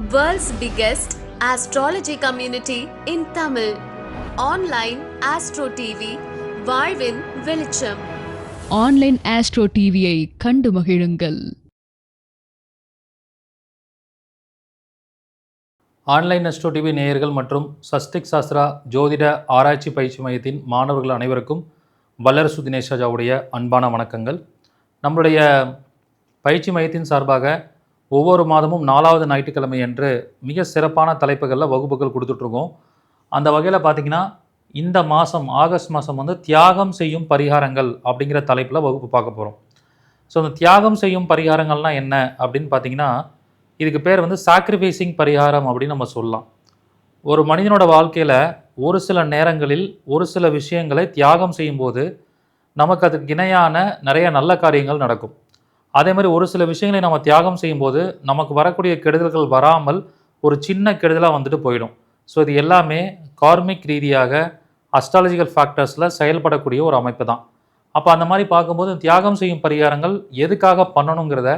World's biggest astrology community in Tamil. Online Astro TV, வாழ்வின் வெளிச்சம். Online astro டிவியை கண்டு மகிழுங்கள். ஆன்லைன் அஸ்ட்ரோ டிவி நேயர்கள் மற்றும் சஸ்டிக் சாஸ்திரா ஜோதிட ஆராய்ச்சி பயிற்சி மையத்தின் மாணவர்கள் அனைவருக்கும் வல்லரசு தினேஷ் ராஜாவுடைய அன்பான வணக்கங்கள். நம்மளுடைய பயிற்சி மையத்தின் சார்பாக ஒவ்வொரு மாதமும் 4வது ஞாயிற்றுக்கிழமை அன்று மிக சிறப்பான தலைப்புகளில் வகுப்புகள் கொடுத்துட்ருக்கோம். அந்த வகையில் பார்த்திங்கன்னா இந்த மாதம் ஆகஸ்ட் மாதம் வந்து தியாகம் செய்யும் பரிகாரங்கள் அப்படிங்கிற தலைப்பில் வகுப்பு பார்க்க போகிறோம். ஸோ அந்த தியாகம் செய்யும் பரிகாரங்கள்னால் என்ன அப்படின்னு பார்த்திங்கன்னா, இதுக்கு பேர் வந்து சாக்ரிஃபைசிங் பரிகாரம் அப்படின்னு நம்ம சொல்லலாம். ஒரு மனிதனோட வாழ்க்கையில் ஒரு சில நேரங்களில் ஒரு சில விஷயங்களை தியாகம் செய்யும்போது நமக்கு அதுக்கு இணையான நிறைய நல்ல காரியங்கள் நடக்கும். அதே மாதிரி ஒரு சில விஷயங்களை நம்ம தியாகம் செய்யும்போது நமக்கு வரக்கூடிய கெடுதல்கள் வராமல் ஒரு சின்ன கெடுதலாக வந்துட்டு போயிடும். ஸோ இது எல்லாமே கார்மிக் ரீதியாக அஸ்ட்ராலஜிக்கல் ஃபேக்டர்ஸில் செயல்படக்கூடிய ஒரு அமைப்பு தான். அப்போ அந்த மாதிரி பார்க்கும்போது தியாகம் செய்யும் பரிகாரங்கள் எதுக்காக பண்ணணுங்கிறத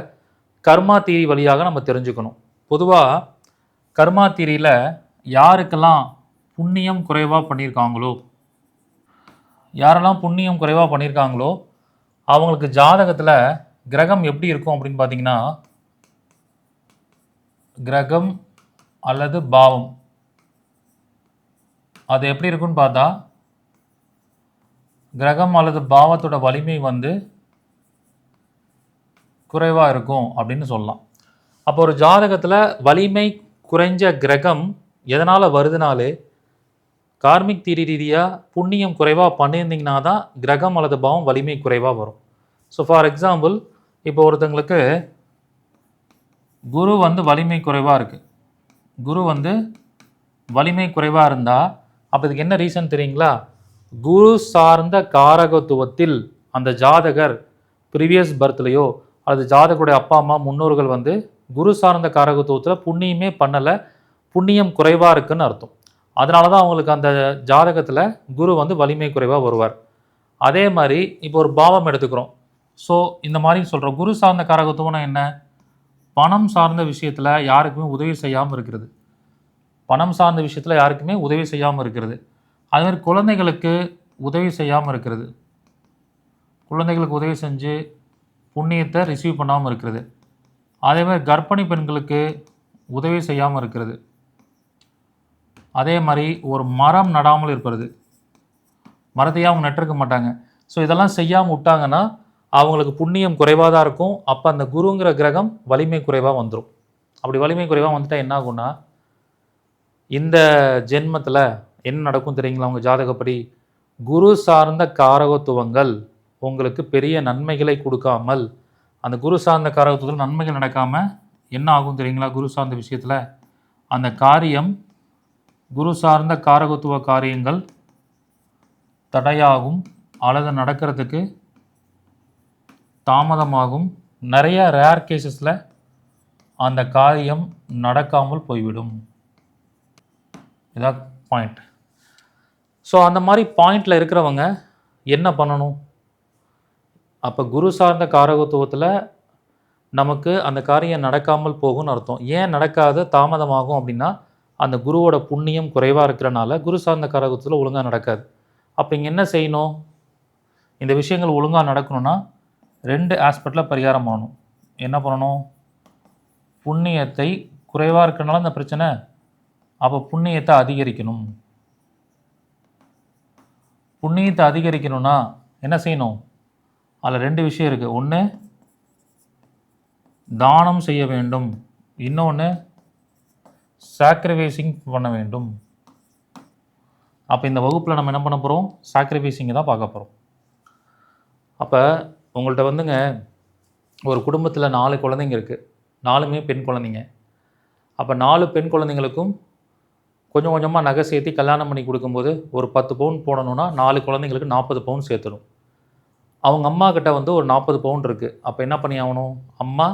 கர்மா தீரி வழியாக நம்ம தெரிஞ்சுக்கணும். பொதுவாக கர்மா தீரியில் யாருக்கெல்லாம் புண்ணியம் குறைவாக பண்ணியிருக்காங்களோ அவங்களுக்கு ஜாதகத்தில் கிரகம் எப்படி இருக்கும் அப்படின்னு பார்த்தீங்கன்னா, கிரகம் அல்லது பாவம் அது எப்படி இருக்குன்னு பார்த்தா, கிரகம் அல்லது பாவத்தோட வலிமை வந்து குறைவாக இருக்கும் அப்படின்னு சொல்லலாம். அப்போ ஒரு ஜாதகத்தில் வலிமை குறைஞ்ச கிரகம் எதனால் வருதுனாலே கார்மிக் தீரி ரீதியாக புண்ணியம் குறைவாக பண்ணியிருந்தீங்கன்னா தான் கிரகம் அல்லது பாவம் வலிமை குறைவாக வரும். ஸோ ஃபார் எக்ஸாம்பிள், இப்போ ஒருத்தங்களுக்கு குரு வந்து வலிமை குறைவாக இருக்குது. குரு வந்து வலிமை குறைவாக இருந்தால் அப்போ இதுக்கு என்ன ரீசன் தெரியுங்களா? குரு சார்ந்த காரகத்துவத்தில் அந்த ஜாதகர் ப்ரீவியஸ் பர்த்லேயோ அல்லது ஜாதகருடைய அப்பா அம்மா முன்னோர்கள் வந்து குரு சார்ந்த காரகத்துவத்தில் புண்ணியமே பண்ணலை, புண்ணியம் குறைவாக இருக்குன்னு அர்த்தம். அதனால தான் அவங்களுக்கு அந்த ஜாதகத்தில் குரு வந்து வலிமை குறைவாக வருவார். அதே மாதிரி இப்போ ஒரு பாவம் எடுத்துக்கிறோம். ஸோ இந்த மாதிரி சொல்கிறோம். குரு சார்ந்த காரகத்துவம்னா என்ன? பணம் சார்ந்த விஷயத்தில் யாருக்குமே உதவி செய்யாமல் இருக்கிறது. பணம் சார்ந்த விஷயத்தில் யாருக்குமே உதவி செய்யாமல் இருக்கிறது. அதுமாதிரி குழந்தைகளுக்கு உதவி செய்யாமல் இருக்கிறது. குழந்தைகளுக்கு உதவி செஞ்சு புண்ணியத்தை ரிசீவ் பண்ணாமல் இருக்கிறது. அதே மாதிரி கர்ப்பிணி பெண்களுக்கு உதவி செய்யாமல் இருக்கிறது. அதே மாதிரி ஒரு மரம் நடாமல் இருப்பது. மரத்தையே அவங்க நட்டிருக்க மாட்டாங்க. ஸோ இதெல்லாம் செய்யாமல் விட்டாங்கன்னா அவங்களுக்கு புண்ணியம் குறைவாக தான் இருக்கும். அப்போ அந்த குருங்கிற கிரகம் வலிமை குறைவாக வந்துடும். அப்படி வலிமை குறைவாக வந்துட்டால் என்ன ஆகும்னா, இந்த ஜென்மத்தில் என்ன நடக்கும் தெரியுங்களா? அவங்க ஜாதகப்படி குரு சார்ந்த காரகத்துவங்கள் உங்களுக்கு பெரிய நன்மைகளை கொடுக்காமல், அந்த குரு சார்ந்த காரகத்துவத்தில் நன்மைகள் நடக்காமல் என்ன ஆகும் தெரியுங்களா? குரு சார்ந்த விஷயத்தில் அந்த காரியம், குரு சார்ந்த காரகத்துவ காரியங்கள் தடையாகும் அல்லது நடக்கிறதுக்கு தாமதமாகும். நிறைய ரேர் கேசஸில் அந்த காரியம் நடக்காமல் போய்விடும். இதான் பாயிண்ட். ஸோ அந்த மாதிரி பாயிண்டில் இருக்கிறவங்க என்ன பண்ணணும்? அப்போ குரு சார்ந்த காரகத்துவத்தில் நமக்கு அந்த காரியம் நடக்காமல் போகும்னு அர்த்தம். ஏன் நடக்காது, தாமதமாகும் அப்படின்னா அந்த குருவோட புண்ணியம் குறைவாக இருக்கிறனால குரு சார்ந்த காரகத்துவத்தில் ஒழுங்காக நடக்காது. அப்போ இங்கே என்ன செய்யணும்? இந்த விஷயங்கள் ஒழுங்காக நடக்கணும்னா 2 ஆஸ்பெக்டில் பரிகாரம் ஆகணும். என்ன பண்ணணும்? புண்ணியத்தை குறைவாக இருக்கிறனால இந்த பிரச்சனை, அப்போ புண்ணியத்தை அதிகரிக்கணும். புண்ணியத்தை அதிகரிக்கணும்னா என்ன செய்யணும்? அதில் 2 விஷயம் இருக்குது. ஒன்று தானம் செய்ய வேண்டும், இன்னொன்று சாக்ரிஃபைசிங் பண்ண வேண்டும். அப்போ இந்த வகுப்பில் நம்ம என்ன பண்ண போகிறோம்? சாக்ரிஃபைசிங்கை தான் பார்க்க போகிறோம். அப்போ உங்கள்கிட்ட வந்துங்க ஒரு குடும்பத்தில் 4 குழந்தைங்க இருக்குது. 4மே பெண் குழந்தைங்க. அப்போ 4 பெண் குழந்தைங்களுக்கும் கொஞ்சம் கொஞ்சமாக நகை சேர்த்து கல்யாணம் பண்ணி கொடுக்கும்போது ஒரு 10 பவுன் போடணுன்னா 4 குழந்தைங்களுக்கு 40 பவுன் சேர்த்துடும். அவங்க அம்மா கிட்ட வந்து ஒரு 40 பவுன் இருக்குது. அப்போ என்ன பண்ணி ஆகணும்? அம்மா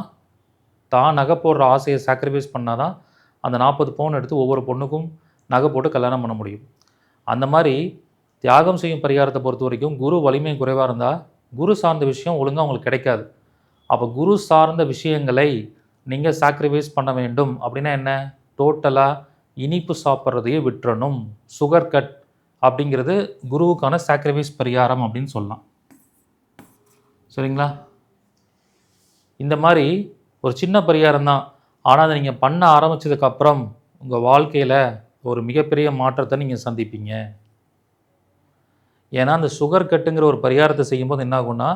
தான் நகை போடுற ஆசையை சாக்ரிஃபைஸ் பண்ணால் தான் அந்த 40 பவுன் எடுத்து ஒவ்வொரு பொண்ணுக்கும் நகை போட்டு கல்யாணம் பண்ண முடியும். அந்த மாதிரி தியாகம் செய்யும் பரிகாரத்தை பொறுத்த வரைக்கும் குரு வலிமை குறைவாக இருந்தால் குரு சார்ந்த விஷயம் ஒழுங்காக உங்களுக்கு கிடைக்காது. அப்போ குரு சார்ந்த விஷயங்களை நீங்கள் சாக்ரிஃபைஸ் பண்ண வேண்டும். அப்படின்னா என்ன? டோட்டலாக இனிப்பு சாப்பிட்றதையே விட்டுறணும். சுகர் கட் அப்படிங்கிறது குருவுக்கான சாக்ரிஃபைஸ் பரிகாரம் அப்படின்னு சொல்லலாம். சரிங்களா? இந்த மாதிரி ஒரு சின்ன பரிகாரம் தான். ஆனால் அதை நீங்கள் பண்ண ஆரம்பித்ததுக்கப்புறம் உங்கள் வாழ்க்கையில் ஒரு மிகப்பெரிய மாற்றத்தை நீங்கள் சந்திப்பீங்க. ஏன்னா அந்த சுகர் கட்டுங்கிற ஒரு பரிகாரத்தை செய்யும்போது என்ன ஆகும்னா,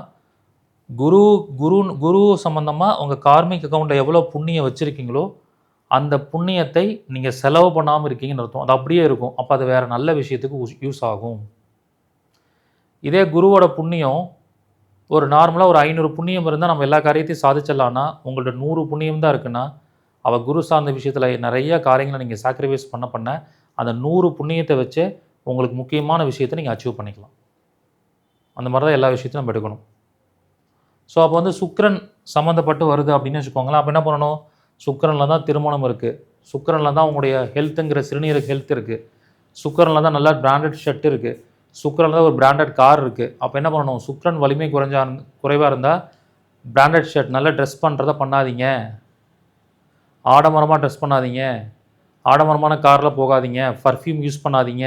குரு சம்மந்தமாக உங்கள் கார்மிக் அக்கௌண்ட்டில் எவ்வளோ புண்ணியம் வச்சுருக்கீங்களோ அந்த புண்ணியத்தை நீங்கள் செலவு பண்ணாமல் இருக்கீங்கன்னு அர்த்தம். அது அப்படியே இருக்கும். அப்போ அது வேறு நல்ல விஷயத்துக்கு யூஸ் ஆகும். இதே குருவோட புண்ணியம் ஒரு நார்மலாக ஒரு 500 புண்ணியம் இருந்தால் நம்ம எல்லா காரியத்தையும் சாதிச்சிடலான்னா, உங்கள்ட்ட 100 புண்ணியம் தான் இருக்குன்னா, அவள் குரு சார்ந்த விஷயத்தில் நிறைய காரியங்களை நீங்கள் சாக்ரிஃபைஸ் பண்ண அந்த 100 புண்ணியத்தை வச்சு உங்களுக்கு முக்கியமான விஷயத்தை நீங்கள் அச்சீவ் பண்ணிக்கலாம். அந்த மாதிரி தான் எல்லா விஷயத்தையும் நம்ம எடுக்கணும். ஸோ அப்போ வந்து சுக்கிரன் சம்மந்தப்பட்டு வருது அப்படின்னு வச்சுக்கோங்களேன். அப்போ என்ன பண்ணணும்? சுக்கிரனில் தான் திருமணம் இருக்குது, சுக்கிரனில் தான் உங்களுடைய ஹெல்த்துங்கிற சிறுநீரக ஹெல்த் இருக்குது, சுக்கிரனில் தான் நல்லா பிராண்டட் ஷர்ட் இருக்குது, சுக்கிரனில் தான் ஒரு பிராண்டட் கார் இருக்குது. அப்போ என்ன பண்ணணும்? சுக்கிரன் வலிமை குறைவாக இருந்தால் பிராண்டட் ஷர்ட் நல்லா ட்ரெஸ் பண்ணுறதை பண்ணாதீங்க, ஆடம்பரமாக ட்ரெஸ் பண்ணாதீங்க, ஆடம்பரமான காரில் போகாதீங்க, பர்ஃப்யூம் யூஸ் பண்ணாதீங்க.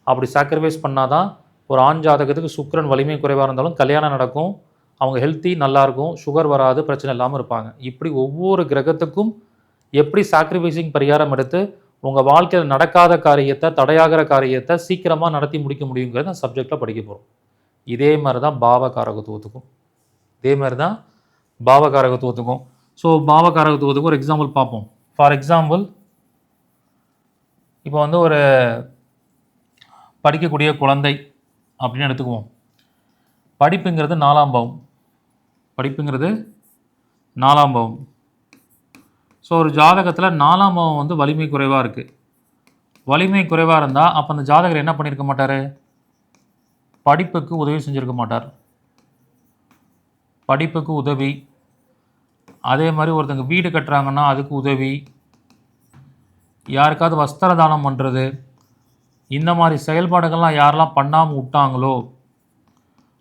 அப்படி சாக்ரிஃபைஸ் பண்ணால் தான் ஒரு ஆண் ஜாதகத்துக்கு சுக்கிரன் வலிமை குறைவாக இருந்தாலும் கல்யாணம் நடக்கும், அவங்க ஹெல்த்தி நல்லாயிருக்கும், சுகர் வராது, பிரச்சனை இல்லாமல் இருப்பாங்க. இப்படி ஒவ்வொரு கிரகத்துக்கும் எப்படி சாக்ரிஃபைசிங் பரிகாரம் எடுத்து உங்கள் வாழ்க்கையில் நடக்காத காரியத்தை, தடையாகிற காரியத்தை சீக்கிரமாக நடத்தி முடிக்க முடியுங்கிறத சப்ஜெக்டில் படிக்க போகிறோம். இதே மாதிரி தான் பாவகாரகத்துவத்துக்கும். ஸோ பாவகாரகத்துவத்துக்கும் ஒரு எக்ஸாம்பிள் பார்ப்போம். ஃபார் எக்ஸாம்பிள், இப்போ வந்து ஒரு படிக்கக்கூடிய குழந்தை அப்படின்னு எடுத்துக்குவோம். படிப்புங்கிறது 4ஆம் பாவம். ஸோ ஒரு ஜாதகத்தில் 4ஆம் பாவம் வந்து வலிமை குறைவாக இருக்குது. வலிமை குறைவாக இருந்தால் அப்போ அந்த ஜாதகர் என்ன பண்ணியிருக்க மாட்டார்? படிப்புக்கு உதவி செஞ்சுருக்க மாட்டார். படிப்புக்கு உதவி, அதே மாதிரி ஒருத்தங்க வீடு கட்டுறாங்கன்னா அதுக்கு உதவி, யாருக்காவது வஸ்திர தானம் பண்ணுறது, இந்த மாதிரி செயல்பாடுகள்லாம் யாரெல்லாம் பண்ணாமல் விட்டாங்களோ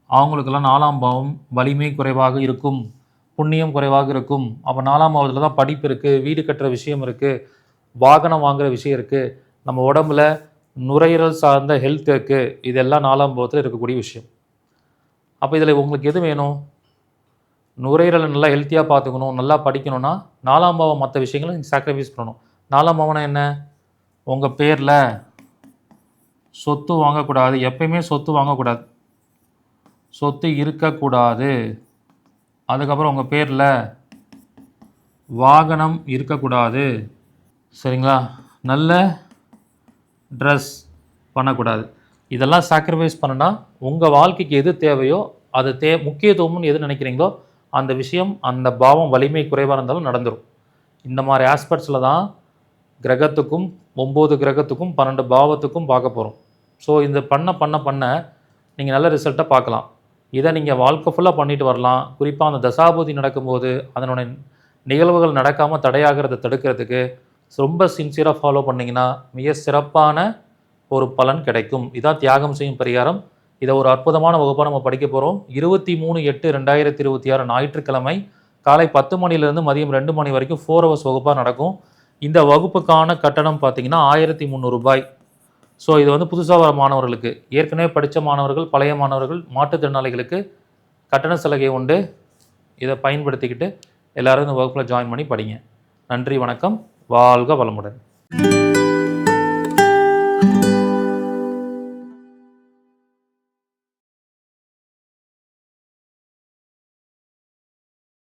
அவங்களுக்கெல்லாம் 4ஆம் பாவம் வலிமை குறைவாக இருக்கும், புண்ணியம் குறைவாக இருக்கும். அப்போ 4ஆம் பாவத்தில் தான் படிப்பு இருக்குது, வீடு கட்டுற விஷயம் இருக்குது, வாகனம் வாங்குகிற விஷயம் இருக்குது, நம்ம உடம்புல நுரையீரல் சார்ந்த ஹெல்த் இருக்குது. இதெல்லாம் 4ஆம் பாவத்தில் இருக்கக்கூடிய விஷயம். அப்போ இதில் உங்களுக்கு எது வேணும்? நுரையீரலை நல்லா ஹெல்த்தியாக பார்த்துக்கணும், நல்லா படிக்கணும்னா 4ஆம் பாவம் மற்ற விஷயங்களை நீங்கள் சாக்ரிஃபைஸ் பண்ணணும். 4ஆம் பாவம்னா என்ன? உங்கள் பேரில் சொத்து வாங்கக்கூடாது, எப்பயுமே சொத்து வாங்கக்கூடாது, சொத்து இருக்கக்கூடாது. அதுக்கப்புறம் உங்கள் பேரில் வாகனம் இருக்கக்கூடாது. சரிங்களா? நல்ல ட்ரெஸ் பண்ணக்கூடாது. இதெல்லாம் சாக்ரிஃபைஸ் பண்ணுனா உங்கள் வாழ்க்கைக்கு எது தேவையோ அது முக்கியத்துவம்னு எது நினைக்கிறீங்களோ அந்த விஷயம் அந்த பாவம் வலிமை குறைவாக இருந்தாலும் நடந்துடும். இந்த மாதிரி ஆஸ்பெக்ட்ஸில் தான் கிரகத்துக்கும் 9 கிரகத்துக்கும் 12 பாவத்துக்கும் பார்க்க போகிறோம். ஸோ இந்த பண்ண நீங்கள் நல்ல ரிசல்ட்டை பார்க்கலாம். இதை நீங்கள் வாழ்க்கை ஃபுல்லாக பண்ணிட்டு வரலாம். குறிப்பாக அந்த தசாபுதி நடக்கும்போது அதனுடைய நிகழ்வுகள் நடக்காமல் தடையாகிறத தடுக்கிறதுக்கு ரொம்ப சின்சியராக ஃபாலோ பண்ணிங்கன்னா மிக சிறப்பான ஒரு பலன் கிடைக்கும். இதான் தியாகம் செய்யும் பரிகாரம். இதை ஒரு அற்புதமான வகுப்பாக நம்ம படிக்க போகிறோம். 23/8/2026 ஞாயிற்றுக்கிழமை காலை 10 மணிலேருந்து மதியம் 2 மணி வரைக்கும் 4 hours வகுப்பாக நடக்கும். இந்த வகுப்புக்கான கட்டணம் பார்த்தீங்கன்னா 1300 ரூபாய். ஸோ இது வந்து புதுசாக வர மாணவர்களுக்கு, ஏற்கனவே படித்த மாணவர்கள், பழைய மாணவர்கள், மாற்றுத்திறனாளிகளுக்கு கட்டண சலுகை உண்டு. இதை பயன்படுத்திக்கிட்டு எல்லோரும் இந்த வகுப்பில் ஜாயின் பண்ணி படிங்க. நன்றி, வணக்கம், வாழ்க வளமுடன்.